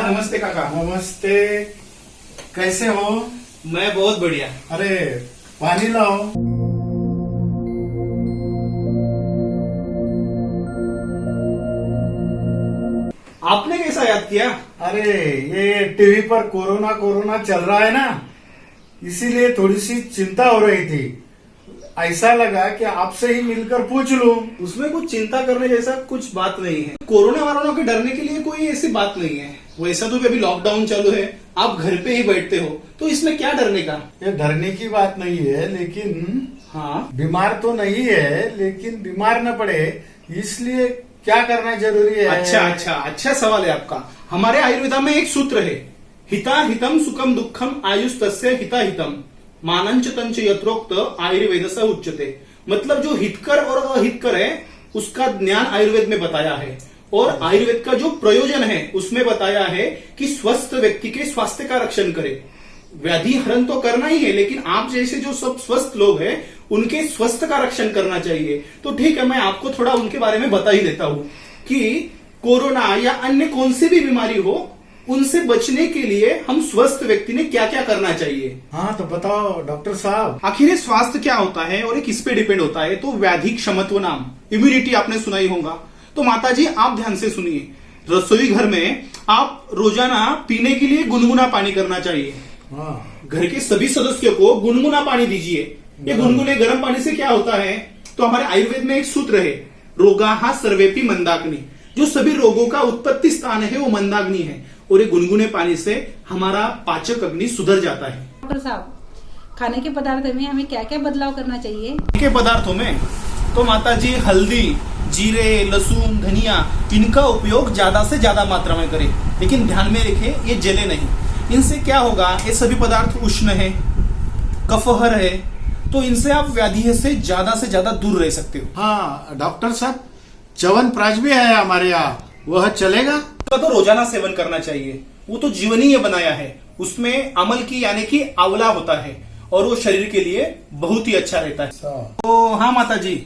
नमस्ते काका। नमस्ते। कैसे हो? मैं बहुत बढ़िया। अरे पानी लाओ। आपने कैसा याद किया? अरे ये टीवी पर कोरोना कोरोना चल रहा है ना, इसीलिए थोड़ी सी चिंता हो रही थी। ऐसा लगा कि आपसे ही मिलकर पूछ लूं। उसमें कुछ चिंता करने जैसा कुछ बात नहीं है। कोरोना वालों के डरने के लिए कोई ऐसी बात नहीं है। वैसा तो अभी लॉकडाउन चालू है, आप घर पे ही बैठते हो, तो इसमें क्या डरने का? ये डरने की बात नहीं है, लेकिन हाँ, बीमार तो नहीं है, लेकिन बीमार न पड़े इसलिए क्या करना जरूरी है। अच्छा सवाल है आपका। हमारे आयुर्वेदा में एक सूत्र है, हिता हितम सुखम दुखम आयुष तस्य हिता हितम मानंच तंच यत्रोक्त आयुर्वेद से उच्चते। मतलब जो हितकर और अहितकर है उसका ज्ञान आयुर्वेद में बताया है, और आयुर्वेद का जो प्रयोजन है उसमें बताया है कि स्वस्थ व्यक्ति के स्वास्थ्य का रक्षण करे। व्याधि हरण तो करना ही है, लेकिन आप जैसे जो सब स्वस्थ लोग हैं उनके स्वास्थ्य का रक्षण करना चाहिए। तो ठीक है, मैं आपको थोड़ा उनके बारे में बता ही देता हूं कि कोरोना या अन्य कौन सी भी बीमारी हो, उनसे बचने के लिए हम स्वस्थ व्यक्ति ने क्या क्या करना चाहिए। हाँ तो बताओ डॉक्टर साहब। आखिर ये स्वास्थ्य क्या होता है और ये किस पे डिपेंड होता है? तो व्याधि क्षमत्व नाम, इम्यूनिटी आपने सुना ही होगा। तो माताजी आप ध्यान से सुनिए, रसोई घर में आप रोजाना पीने के लिए गुनगुना पानी करना चाहिए। हाँ, घर के सभी सदस्यों को गुनगुना पानी दीजिए। ये गुनगुने गर्म पानी से क्या होता है? तो हमारे आयुर्वेद में एक सूत्र है, रोगाहा सर्वेपि मंदाग्नि। जो सभी रोगों का उत्पत्ति स्थान है वो मंदाग्नि है, और ये गुनगुने पानी से हमारा पाचक अग्नि सुधर जाता है। डॉक्टर साहब, खाने के पदार्थ में हमें क्या क्या बदलाव करना चाहिए? के पदार्थों में तो माताजी हल्दी, जीरे, लहसुन, धनिया, इनका उपयोग ज्यादा से ज्यादा मात्रा में करें, लेकिन ध्यान में रखें ये जले नहीं। इनसे क्या होगा, ये सभी पदार्थ उष्ण है, कफहर है, तो इनसे आप व्याधि से ज्यादा दूर रह सकते हो। हाँ डॉक्टर साहब, च्यवनप्राश भी है हमारे यहाँ, वह चलेगा? तो रोजाना सेवन करना चाहिए, वो तो जीवनीय बनाया है। उसमें अमल की यानी कि आंवला होता है, और वो शरीर के लिए बहुत ही अच्छा रहता है। तो हाँ माताजी,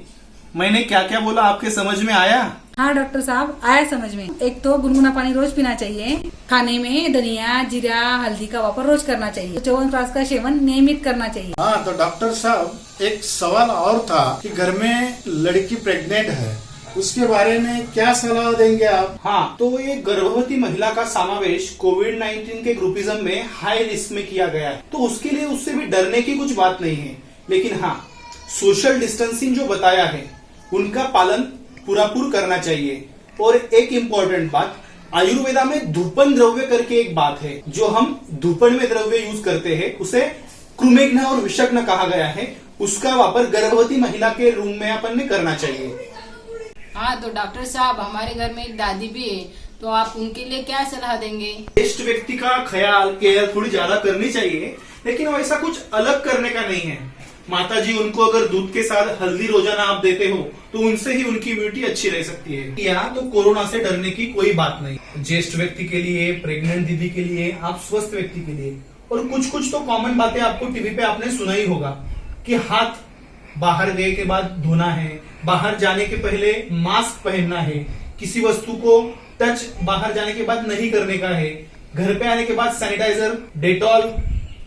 मैंने क्या क्या बोला आपके समझ में आया? हाँ डॉक्टर साहब, आया समझ में। एक तो गुनगुना पानी रोज पीना चाहिए, खाने में धनिया, जीरा, हल्दी का वापर रोज करना चाहिए, च्यवनप्राश का सेवन नियमित करना चाहिए। हाँ तो डॉक्टर साहब, एक सवाल और था कि घर में लड़की प्रेग्नेंट है, उसके बारे में क्या सलाह देंगे आप? हाँ, तो ये गर्भवती महिला का समावेश कोविड-19 के ग्रुपिज्म में हाई रिस्क में किया गया है, तो उसके लिए उससे भी डरने की कुछ बात नहीं है। लेकिन हाँ, सोशल डिस्टेंसिंग जो बताया है उनका पालन पूरा करना चाहिए। और एक इम्पोर्टेंट बात, आयुर्वेदा में धूपन द्रव्य करके एक बात है, जो हम धूपन में द्रव्य यूज करते हैं उसे कृमेघ्न और विषग्न कहा गया है, उसका वापर गर्भवती महिला के रूम में अपन ने करना चाहिए। हाँ तो डॉक्टर साहब, हमारे घर में एक दादी भी है, तो आप उनके लिए क्या सलाह देंगे? ज्येष्ठ व्यक्ति का ख्याल केयर थोड़ी ज्यादा करनी चाहिए, लेकिन वैसा कुछ अलग करने का नहीं है। माताजी, उनको अगर दूध के साथ हल्दी रोजाना आप देते हो तो उनसे ही उनकी इम्यूनिटी अच्छी रह सकती है। यहाँ तो कोरोना से डरने की कोई बात नहीं। ज्येष्ठ व्यक्ति के लिए, प्रेग्नेंट दीदी के लिए, आप स्वस्थ व्यक्ति के लिए। और कुछ तो कॉमन बातें आपको टीवी पे आपने सुना ही होगा कि हाथ बाहर गए के बाद धोना है, बाहर जाने के पहले मास्क पहनना है, किसी वस्तु को टच बाहर जाने के बाद नहीं करने का है, घर पे आने के बाद सैनिटाइजर, डेटॉल,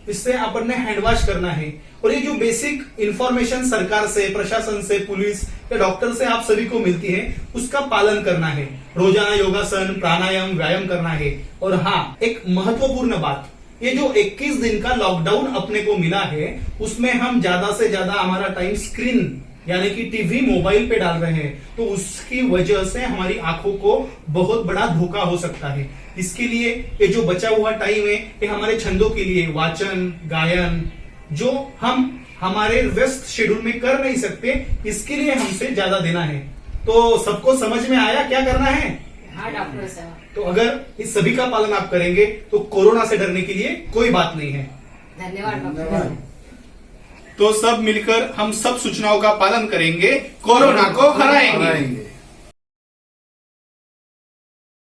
इससे अपन ने हैंड वॉश करना है। और ये जो बेसिक इंफॉर्मेशन सरकार से, प्रशासन से, पुलिस या डॉक्टर से आप सभी को मिलती है, उसका पालन करना है। रोजाना योगासन, प्राणायाम, व्यायाम करना है। और हाँ, एक महत्वपूर्ण बात, ये जो 21 दिन का लॉकडाउन अपने को मिला है, उसमें हम ज्यादा से ज्यादा हमारा टाइम स्क्रीन यानी कि टीवी, मोबाइल पे डाल रहे हैं, तो उसकी वजह से हमारी आंखों को बहुत बड़ा धोखा हो सकता है। इसके लिए ये जो बचा हुआ टाइम है, ये हमारे छंदों के लिए, वाचन, गायन, जो हम हमारे व्यस्त शेड्यूल में कर नहीं सकते, इसके लिए हमसे ज्यादा देना है। तो सबको समझ में आया क्या करना है? हाँ डॉक्टर साहब। तो अगर इस सभी का पालन आप करेंगे तो कोरोना से डरने के लिए कोई बात नहीं है। धन्यवाद डॉक्टर साहब। तो सब मिलकर हम सब सूचनाओं का पालन करेंगे, कोरोना को हराएंगे।